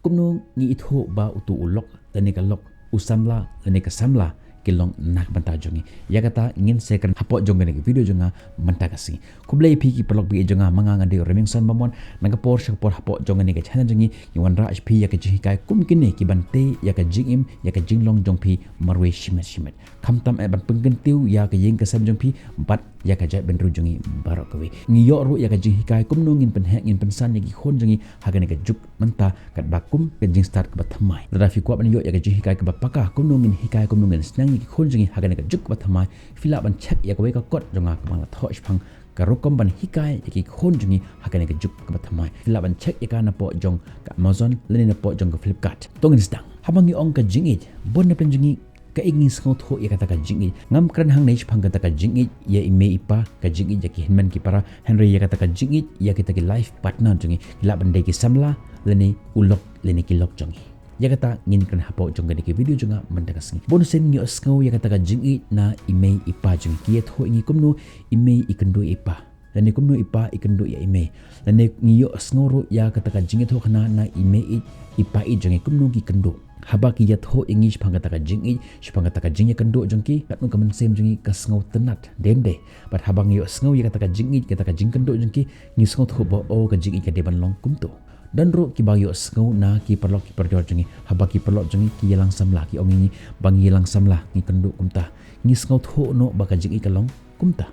Kumno ngi itho ba utu ulok lani ka lok usamla lani ka samla kilong nak banta jongi ya kata ngin second hapo jonga ni video jonga banta kasi kublai pi ki pelok bi jonga manga ngade remingson mamon naga por shak por hapo jonga ni ka chana jongi yuan ra hp ya ka ji kai kum kini ki bante ya ka jingim ya ka jinglong jong pi marwe shimet kamtam e ban penggentiu ya ka yeng ka sam jong pi bat ya ka jai ben ru jongi barok kawe ngiyo ru ya ka ji kai kum no ngin pen hek ngin pensan ya ki khon jongi haga ni ka juk menta kat bakum ka jing start ka bathamai da fi kwa ban yo ya ka ji kai ka bapaka kum no ngin hikai kum no ngin snang ki khon jongi haga ni ka juk bathamai fila ban chek ya ka we ka kot jonga ka mala thosh phang ka rokom ban hikai ya ki khon jongi haga ni ka juk ka bathamai fila ban chek ya ka na po jong ka Amazon leni na po jong ka Flipkart tongin stang habangi ong ka jingit bon na pen jongi ka ingin skau tho ya kata ka jingi ngam kran hang nei phang kata ka jingi ya ime ipa ka jingi ya ki hinman ki para Henry ya kata ka jingi ya kita ki life partner jongi la bande ki samla leni ulok leni ki lok jongi ya kata ngin kran hapo jonga ni ki video jonga manda ka singi bonusen ngi skau ya kata ka jingi na ime ipa jongi ki tho ingi kumno ime ikendo ipa leni kumno ipa ikendo ya ime leni ngi skau ya kata ka jingi tho khana na ime ipa I jongi kumno ki kendo habaki ya tho ingi shpangata ka jingi shpangata ka jingi kendo jongki katnu ka mensem jongi ka sngo tenat demde but habang yo sngo ya kata ka jingi kata ka jing kendo jongki ni sngo tho bo o ka jingi ka deban long kumto dan ro ki bagyo sngo na ki perlok ki perjor jongi habaki perlok jongi ki yelang samla ki ongi bang yelang samla ni kendo kumta ni sngo tho no ba ka jingi ka long kumta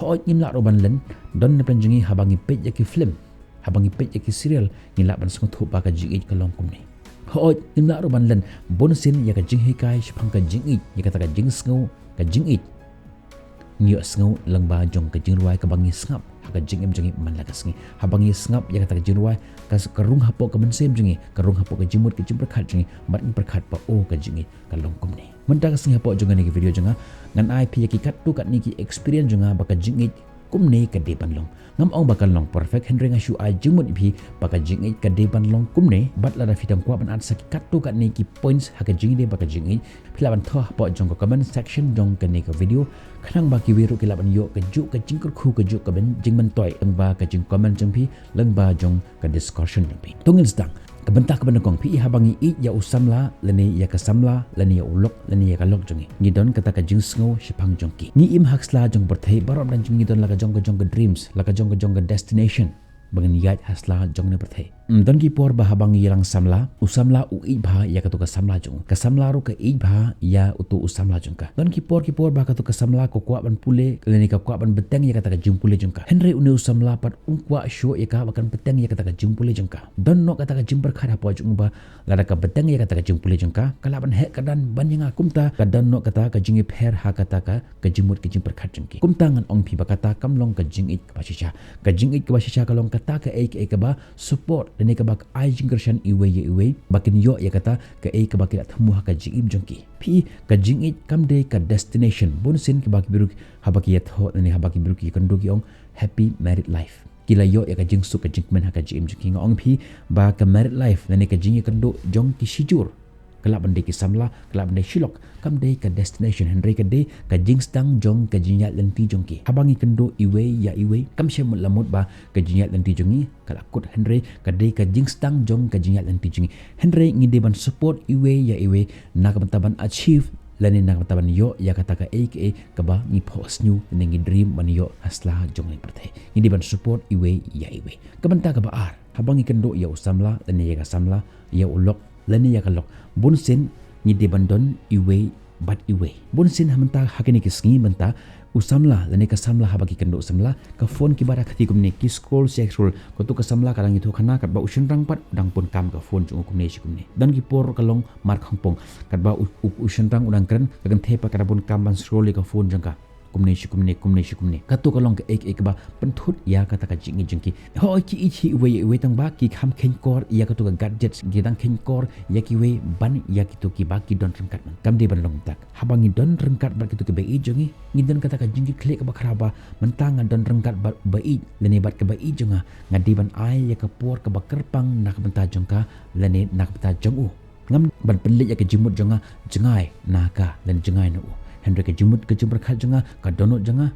ho nim la roban len don na penjongi habangi pej ya ki film habangi pej ya ki serial ni la ban sngo tho ba ka jingi ka long kumni ho nimla roban len bonusin ya ka jing hikai shpang ka jing it ya kata ka jing sngo ka jing it ngio sngo lang ba jong ka jing ruai ka bangi ngap ka jing em jongi man la ka sngi ha bangi ngap ya kata ka jing ruai ka karung hapo ka mensem jongi karung hapo ka jimut ka jimpar khat jongi mat ni perkhat pa o ka jing it ka long kum ni menta ka sngi hapo jonga ni video jonga ngan IP ya ki kat tu kat ni ki experience jonga ba ka jing it kum ne ka depan long ngam ong bakal long perfect Henry nga shu ai jumut bi baka jing ka depan long kum ne bat la fitang kwa ban an saki katu kat ne ki points ha ka jing de baka jing phila ban tho po jong ko comment section jong ka ne ka video khanang ba ki wiru ki la ban yo ka ju ka jing kur khu ka ju ka ben jing man toy ang ba ka jing comment jong bi lang ba jong ka discussion jong bi tungin stang kabenta ka benakong pi habangi I ya usamla leni ya kasamla leni ya ulok leni ya kalok jongi ngidon kata ka jing sngo shipang jongki ni im haksla jong berthai barom dan jing ngidon laka jong ka dreams laka jong ka destination bangan yat hasla jong ne berthai don ki por ba habangi yelang samla usamla u I bha ya ka to ka samla jong ka samla ru ka I bha ya utu usamla jong ka don ki por ba ka to ka samla ko kwa ban pule leni ka kwa ban beteng ya kata ka jing pule jong ka Henry une usamla pat kwa sho ya ka bakan beteng ya kata ka jing pule jong ka don no kata ka jing berkhat apa jong ba lada ka beteng ya kata ka jing pule jong ka kala ban hek kadan ban yang kumta kadan no kata ka jing pher ha kata ka jimut ka jing berkhat jong ki kumta ngan ong pi ba kata kamlong ka jing it ka jing it ka basisha kalong kata ka ka ba support deni ka bak ai jing kershan iwe bakin yo ya kata ka ka bakila thamu ha ka jing jongki pi ka jing it kam de ka destination bonusin ki bak biru habaki ya tho deni habaki biru ki kando ki ong happy married life kila yo ya ka jing su ka jing men ha ka jing jongki ngong pi ba ka married life deni ka jing kando jong ki sijur kelab bende ki samla kelab bende shilok kam de ka destination Henry ka de ka jing stang jong ka jinya lenti jongki habangi kendo iwe kam syamut lamut ba ka jinya lenti jongi kala kut Henry ka de ka jing stang jong ka jinya lenti jongi Henry ngide ban support iwe na ka ban achieve lani na ka ban yo ya kata ka ka ba ni post new ni dream ban yo asla jong ni pertai ngide ban support iwe ka banta ka ba ar habangi kendo ya usamla lani ya ka samla ya ulok lani ya kalok bunsin ni de bandon iwe bunsin hamanta hakini kisngi banta usamla lani ka samla habaki kendo samla ka phone ki bara khati kumne ki scroll sexual ko tu ka samla kalang itu khana kat ba usun rang pat dang pun kam ka phone chung kumne shikumne dan ki por kalong mar khangpong kat ba usun rang udang kran kagan thepa karabun kam ban scroll ka phone jangka kumne shikumne katu kalong ka ba penthut ya kata ka jingi jingki ho ki ichi we tang ba ki kham khen kor ya katu ka gadgets gidang khen kor ya ki we ban ya kitu ki ba ki don rengkat man kam de ban long tak habangi don rengkat ba kitu ke be jongi ngidon kata ka jingi klik ka ba khraba mentang don rengkat ba i lene bat ka ba i jonga ngadi ban ai ya ka por ka ba kerpang nak benta jongka lene nak benta jongu ngam ban penlit ya ka jimut jonga jengai naka dan jengai no Henry ka jumut ka jumber khat janga ka donot janga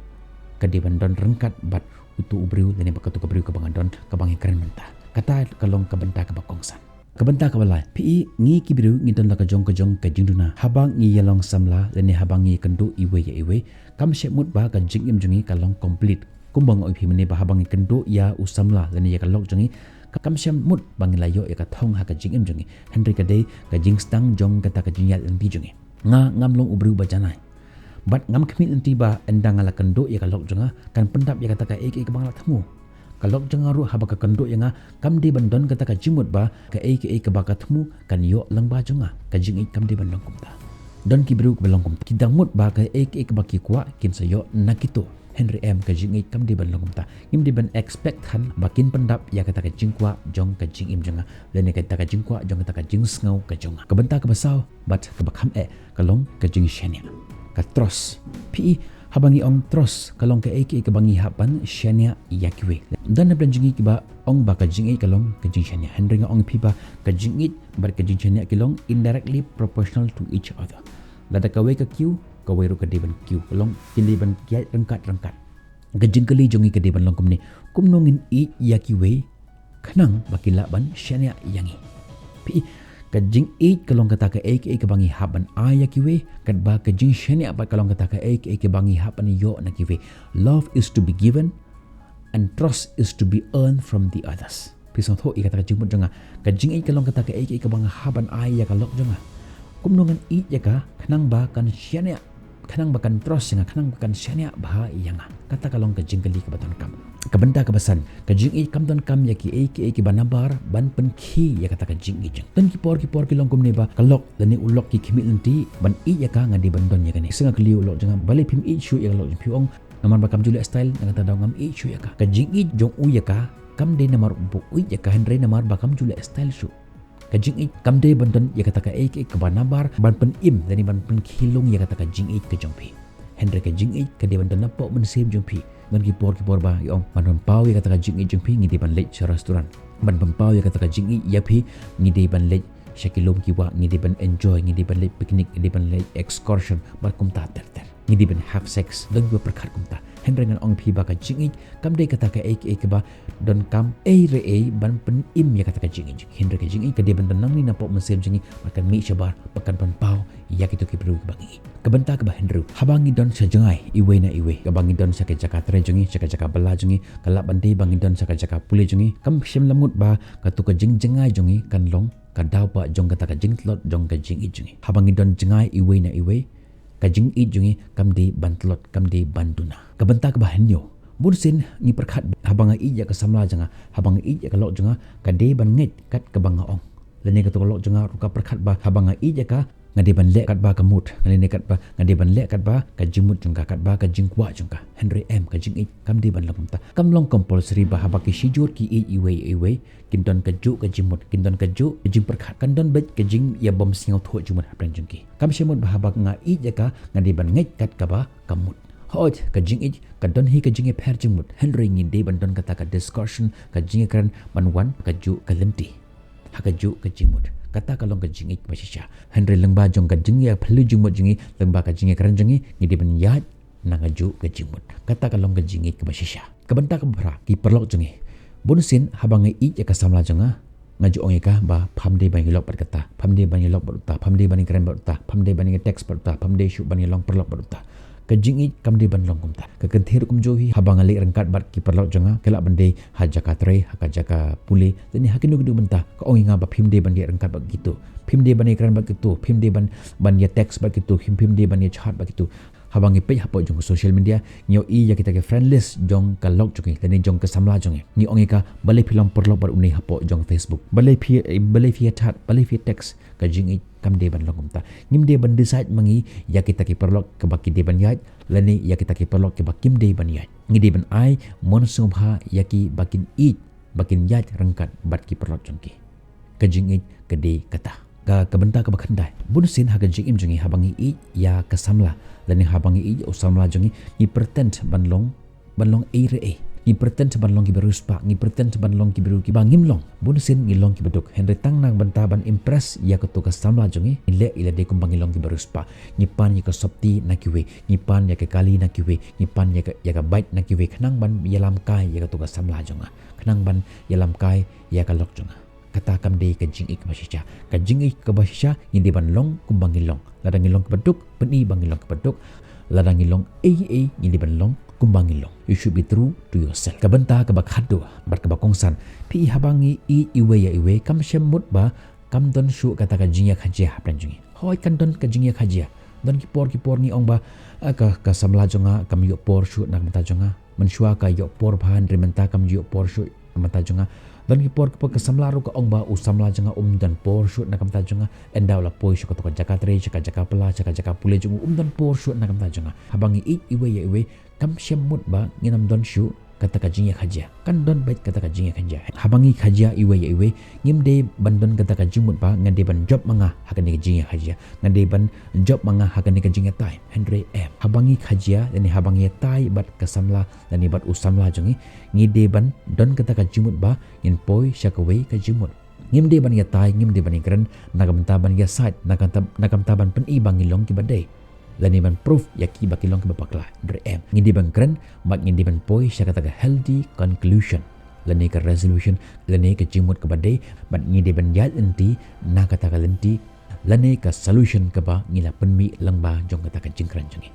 ka deban don rengkat bat utu ubriu lene bakatu ka briu ka bangan don ka bangi keren menta kata kalong ka benta ka bakongsan Kabanta kabalai pi ngi kibiru ngi don la kajong ka jingduna habang ngi yalong samla lene habang ngi kendo iwe ya iwe kam shemut ba ka jingim jungi kalong complete kumbang oi pi mene ba habang ngi kendo ya usamla lene ya kalok jungi kam shemut bang layo ya ka thong ha ka jingim jungi Henry ka dei ka jingstang jong kata ka jingyal ang bi jungi nga ngamlong ubru ba janai bat ngam kemit nanti ba endang ala kendo ya kalok junga kan pendap ya kata ka ek bang la thamu kalok janga ru haba ka kendo yanga kam di bandon kata ka jimut ba ka ke ba ka thmu kan yo lang ba jonga ka jing kam di bandon kumta don ki bru belong kumta ki dangmut ba ka ke ba ki kwa kin sa yo nakito Henry M ka jing kam di bandon kumta im di ban expect han bakin pendap ya kata ka jingkwa jong ka jing im jonga lene ka ta ka jingkwa jong kata ka jing ngau ka jonga ka benta ka basaw bat ka bakham kalong ka jing shania ka tros pi habangi ong tros kalong ka ke bangi hapan shania yakiwe dan na jingi kiba ong ba ka jingi kalong ka jing shania Henry nga ong pipa ka jingi bar ka jing shania kilong indirectly proportional to each other lada ka we ka q ka we ru ka deban q kalong kiliban kya rangkat ka jing kali jongi ka deban long kumni kumnongin i yakiwe khanang bakilaban shania yangi pi ka jing 8 kalong kata ka ke bangi haban aya kiwe kat ba ka jing shania ba kalong kata ka ke bangi haban yo na kiwe love is to be given and trust is to be earned from the others pisong tho ikata ka jing mut jonga ka jing 8 kalong kata ka ke bangi haban aya ka lok jonga kumnongan i ya ka khanang ba kan shania khanang ba kan trust nga khanang ba kan shania ba yanga kata kalong ka jing kali ka baton kam kabenta kabasan ka jing kam don kam ya ki ke banabar ban pen khi ya kata ka jing jeng ton ki por ki long kum ne ba kalok lani ulok ki khimi nanti ban i ya ka ngadi bandon ya kani senga kli ulok jang bale phim i shu ya lok phiong naman ba kam jule style ngata daw ngam i shu ya ka jing jong u ya ka kam de namar bu u ya ka Henry namar ba kam jule style shu ka jing kam de bandon ya kata ka ke banabar ban pen im lani ban pen khilong ya kata ka jing ka jong phi Henry ka jing ka de bandon na po men sim jong phi ngan ki por ba yong ban pau ya kata ka jing jing phi ngi di ban lech restaurant ban pau ya kata ka jing ya phi ngi di ban lech shakilom ki wa ngi di ban enjoy ngi di ban lech picnic ngi di ban lech excursion bar kum ta ter ngi di ban have sex dong ba perkhat kum ta Henry ngan ong phi ba ka jing kam de kata ka ke ba don kam re ban pen im ya kata ka jing Henry ka jing ka de ban nang ni na po mesem jing makan mi shabar pakan ban pau ya kitu ki bru bangi kabenta ka ba Henry habangi don sa jangai iwe na iwe kabangi don sa ka jaka tre jungi jaka bala jungi kala bandi bangi don sa ka jaka pule jungi kam shem lamut ba ka tu ka jing jangai jungi kan long ka daw pa jong kata ka jing tlot jong ka jing jungi habangi don jangai iwe na iwe ka jing jungi kam di bantlot kam di banduna kabenta ka ba henyo bursin ni perkhat habanga ya ka samla janga habanga ya ka lok janga ka de ban nget kat ka banga ong lene ka to lok janga ru ka perkhat ba habanga ya ka ngade ban le kat ba ka mut ngale ne kat ba ngade ban le kat ba ka jimut jungka kat ba ka jingkwa jungka Henry M ka jing kam di ban lamta kam long compulsory ba habaki shijur ki iwe kindon ka ju ka jimut kindon ka ju jing perkhat kandon bet ka jing ya bom singau tho jumut hapran jungki kam shemut ba habak nga ja ka ngade ban nget kat ka ba kamut hoj ka jing ka don hi ka jing per jimut Henry ngi de ban don kata ka discussion ka jing kan ban wan ka ju ka lemti ha ka ju ka jimut kata kalong ka jingi basisha Henry lengba jong ka jingi phlu jumot jingi lengba ka jingi karan jingi ngidi ban yat nangaju ka jimut kata kalong ka jingi ka basisha kabenta ka bra ki perlok jingi bunsin habangai ka samla janga ngaju onge ka ba phamde ban yilok pat kata phamde ban yilok baruta phamde ban karan baruta phamde ban text baruta phamde shu ban yilong perlok baruta ka jingi kam de ban long kumta ka kenthir kum johi habang ali rangkat bat ki perlok janga kala bande hajaka tre haka jaka pule tani hakinu du benta ka ongi nga ba phim de ban de rangkat bat gitu phim de ban ekran bat gitu phim de ban ya text bat gitu phim de ban ya chat bat gitu habangi pe hapo jong social media nyo ya kita ke friend list jong ka log joki tani jong ka samla jong ni ongi ka bale film perlok bat uni hapo jong Facebook bale fi chat bale fi text ka jingi kam de ban longumta ngim de ban decide mangi ya kita ki perlok ke baki de ban yat lani ya kita ki perlok ke bakim de ban yat ngi de ban ai mon sumha ya ki bakin bakin yat rangkat bat ki perlok jongki ka jingi ke de kata ka kabenta ka bakhandai bunsin ha ka jing jongi habangi ya ka samla lani habangi usamla jongi ni pretend banlong ni pretend banlong ki beruspa ni pretend banlong ki beru ki bangim long bunsin ngilong ki beduk Henry tang nang bantaban impress ya ka to ka samla jongi ile ila de kum bangilong ki beruspa ni pan ya ka sopti nakiwe ni pan ya ka kali nakiwe ni pan ya ka bait nakiwe khnang ban yalam kai ya ka to ka samla jonga khnang ban yalam kai ya ka lok jonga kata kam de ka jing ik basisha ka jing ik ka basisha ngindi ban long kumbang ilong ladang ilong ka baduk peni bang ilong ka baduk ladang ilong ngindi ban long kumbang ilong. You should be true to yourself. Kabanta ka bakhado bat ka bakongsan pi habangi iwe ya iwe kam shemut ba kam don shu kata ka jing ya khajia hapran jungi hoi kan don ka jing ya khajia don ki por ni ong ba ka samla jonga kam yo por shu nak mata jonga menshua ka yo por bhan rimenta kam yo por shu mata jonga don ki por ka samla ru ka ong ba usamla jonga dan por shu nak mata jonga endaw la poi shu ka to jaka tre jaka pala jaka pule jonga dan por shu nak mata jonga habangi iwe ya iwe kam shemut ba nginam don shu kata ka jing ya khajia kan don bait kata ka jing ya khajia habangi khajia iwe ya iwe ngimde bandon kata ka jingmut ba ngande ban job manga hakane ka jing ya khajia ngande ban job manga hakane ka jing ya tai Henry M habangi khajia dani habangi tai bat kasamla dani bat usamla jongi ngide ban don kata ka jingmut ba ngin poi shakawe ka jingmut ngimde ban ya tai ngimde ban ikran nagamta ban ya side nagamta ban pen ibang ilong ki badai lani ban proof yaki bakilong ke bapakla M ngindi ban kren mak ngindi ban poi sya kata healthy conclusion lani ke resolution lani ke jimut ke badai bat ngindi ban yat enti na kata lenti lani ke solution ke ba ngila penmi langba jong kata jingkran jengi